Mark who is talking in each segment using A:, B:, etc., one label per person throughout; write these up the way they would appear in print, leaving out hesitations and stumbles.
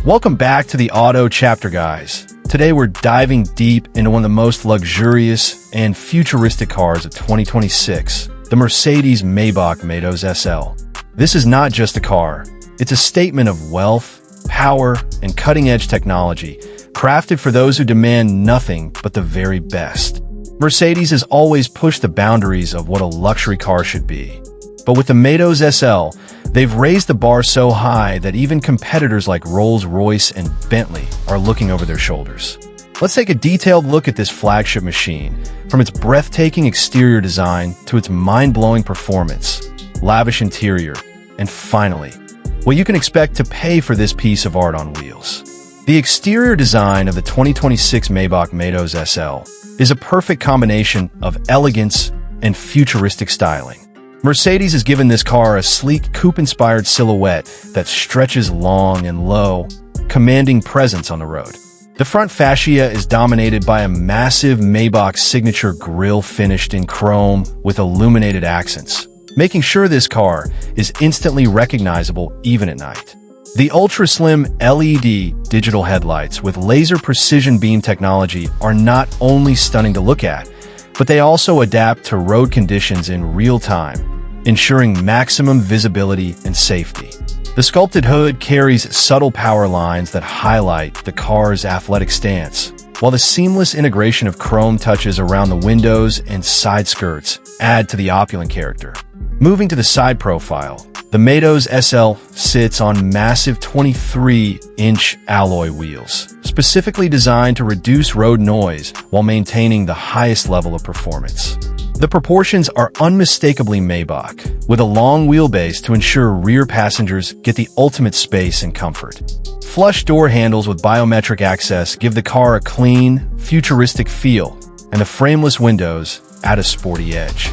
A: Welcome back to the Auto Chapter, guys. Today we're diving deep into one of the most luxurious and futuristic cars of 2026, the Mercedes Maybach Maytos SL. This is not just a car, it's a statement of wealth, power, and cutting-edge technology, crafted for those who demand nothing but the very best. Mercedes has always pushed the boundaries of what a luxury car should be. But with the Maytos SL, they've raised the bar so high that even competitors like Rolls-Royce and Bentley are looking over their shoulders. Let's take a detailed look at this flagship machine, from its breathtaking exterior design to its mind-blowing performance, lavish interior, and finally, what you can expect to pay for this piece of art on wheels. The exterior design of the 2026 Maybach Maytos SL is a perfect combination of elegance and futuristic styling. Mercedes has given this car a sleek coupe-inspired silhouette that stretches long and low, commanding presence on the road. The front fascia is dominated by a massive Maybach signature grille finished in chrome with illuminated accents, making sure this car is instantly recognizable even at night. The ultra-slim LED digital headlights with laser precision beam technology are not only stunning to look at, but they also adapt to road conditions in real time, ensuring maximum visibility and safety. The sculpted hood carries subtle power lines that highlight the car's athletic stance, while the seamless integration of chrome touches around the windows and side skirts add to the opulent character. Moving to the side profile, the Maytos SL sits on massive 23-inch alloy wheels, specifically designed to reduce road noise while maintaining the highest level of performance. The proportions are unmistakably Maybach, with a long wheelbase to ensure rear passengers get the ultimate space and comfort. Flush door handles with biometric access give the car a clean, futuristic feel, and the frameless windows add a sporty edge.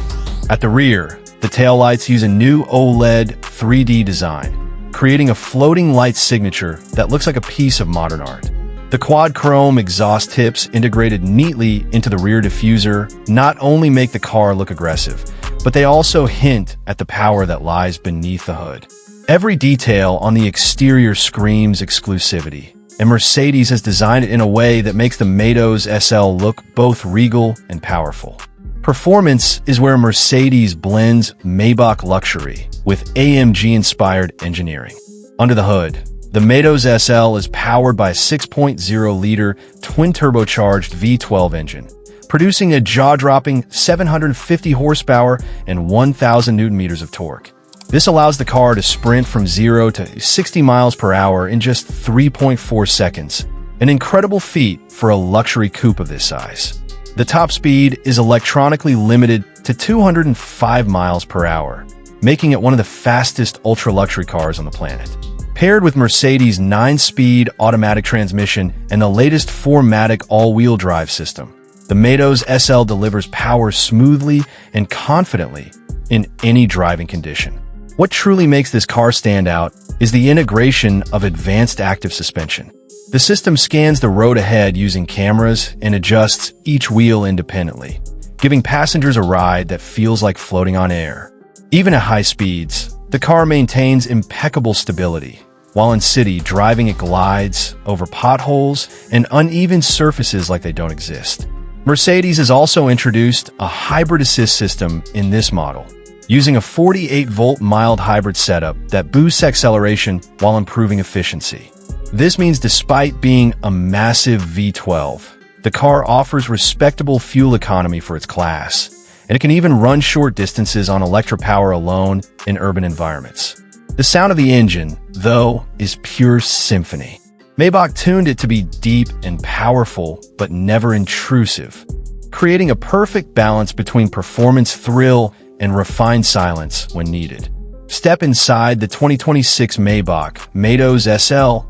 A: At the rear, the taillights use a new OLED 3D design, creating a floating light signature that looks like a piece of modern art. The quad-chrome exhaust tips integrated neatly into the rear diffuser not only make the car look aggressive, but they also hint at the power that lies beneath the hood. Every detail on the exterior screams exclusivity, and Mercedes has designed it in a way that makes the Maytos SL look both regal and powerful. Performance is where Mercedes blends Maybach luxury with AMG-inspired engineering. Under the hood, the Maytos SL is powered by a 6.0-liter twin-turbocharged V12 engine, producing a jaw-dropping 750 horsepower and 1,000 newton-meters of torque. This allows the car to sprint from 0 to 60 miles per hour in just 3.4 seconds, an incredible feat for a luxury coupe of this size. The top speed is electronically limited to 205 miles per hour, making it one of the fastest ultra-luxury cars on the planet. Paired with Mercedes' 9-speed automatic transmission and the latest 4MATIC all-wheel drive system, the Maytos SL delivers power smoothly and confidently in any driving condition. What truly makes this car stand out is the integration of advanced active suspension. The system scans the road ahead using cameras and adjusts each wheel independently, giving passengers a ride that feels like floating on air. Even at high speeds, the car maintains impeccable stability. While in city, driving it glides over potholes and uneven surfaces like they don't exist. Mercedes has also introduced a hybrid assist system in this model, using a 48-volt mild hybrid setup that boosts acceleration while improving efficiency. This means despite being a massive V12, the car offers respectable fuel economy for its class, and it can even run short distances on electric power alone in urban environments. The sound of the engine, though, is pure symphony. Maybach tuned it to be deep and powerful, but never intrusive, creating a perfect balance between performance thrill and refined silence when needed. Step inside the 2026 Maybach Maytos SL,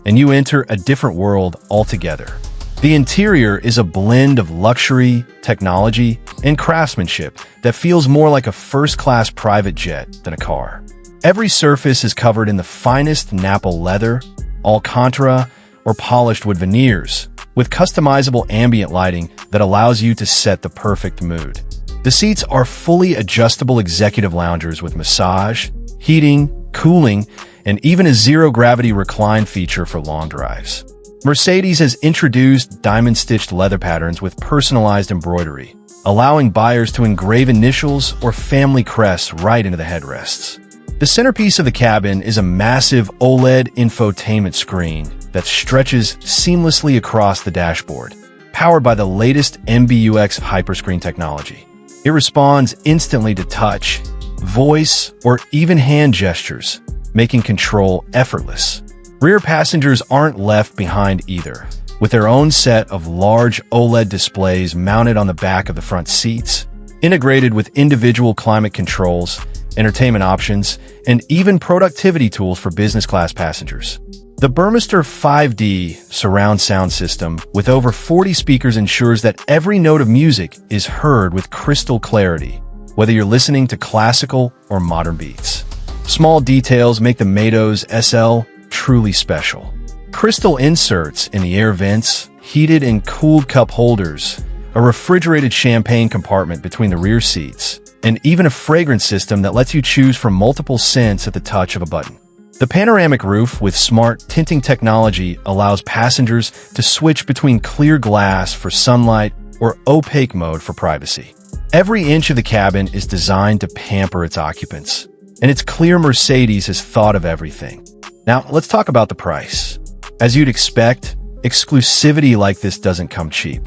A: and you enter a different world altogether. The interior is a blend of luxury, technology, and craftsmanship that feels more like a first-class private jet than a car. Every surface is covered in the finest Napple leather, Alcantara, or polished wood veneers, with customizable ambient lighting that allows you to set the perfect mood. The seats are fully adjustable executive loungers with massage, heating, cooling, and even a zero-gravity recline feature for long drives. Mercedes has introduced diamond-stitched leather patterns with personalized embroidery, allowing buyers to engrave initials or family crests right into the headrests. The centerpiece of the cabin is a massive OLED infotainment screen that stretches seamlessly across the dashboard, powered by the latest MBUX hyperscreen technology. It responds instantly to touch, voice, or even hand gestures, making control effortless. Rear passengers aren't left behind either, with their own set of large OLED displays mounted on the back of the front seats, integrated with individual climate controls, entertainment options, and even productivity tools for business class passengers. The Burmester 5D surround sound system with over 40 speakers ensures that every note of music is heard with crystal clarity, whether you're listening to classical or modern beats. Small details make the Maytos SL truly special. Crystal inserts in the air vents, heated and cooled cup holders, a refrigerated champagne compartment between the rear seats, and even a fragrance system that lets you choose from multiple scents at the touch of a button. The panoramic roof with smart tinting technology allows passengers to switch between clear glass for sunlight or opaque mode for privacy. Every inch of the cabin is designed to pamper its occupants, and it's clear Mercedes has thought of everything. Now, let's talk about the price. As you'd expect, exclusivity like this doesn't come cheap.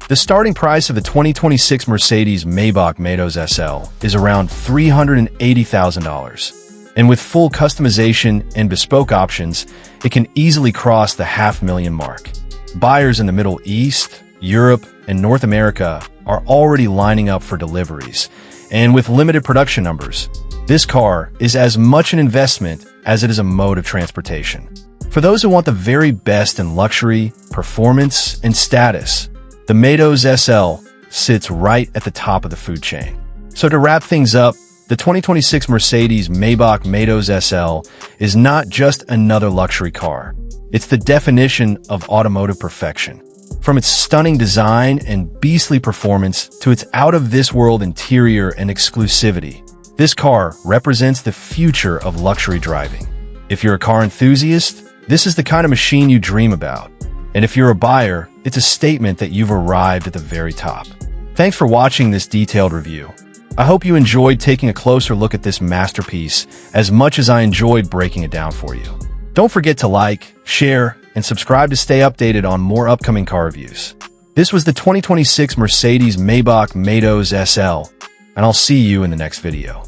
A: The starting price of the 2026 Mercedes Maybach Maytos SL is around $380,000. And with full customization and bespoke options, it can easily cross the $500,000 mark. Buyers in the Middle East, Europe, and North America are already lining up for deliveries. And with limited production numbers, this car is as much an investment as it is a mode of transportation. For those who want the very best in luxury, performance, and status, the Maytos SL sits right at the top of the food chain. So to wrap things up, the 2026 Mercedes Maybach Maytos SL is not just another luxury car. It's the definition of automotive perfection. From its stunning design and beastly performance to its out-of-this-world interior and exclusivity, this car represents the future of luxury driving. If you're a car enthusiast, this is the kind of machine you dream about. And if you're a buyer, it's a statement that you've arrived at the very top. Thanks for watching this detailed review. I hope you enjoyed taking a closer look at this masterpiece as much as I enjoyed breaking it down for you. Don't forget to like, share, and subscribe to stay updated on more upcoming car reviews. This was the 2026 Mercedes Maybach Maytos SL, and I'll see you in the next video.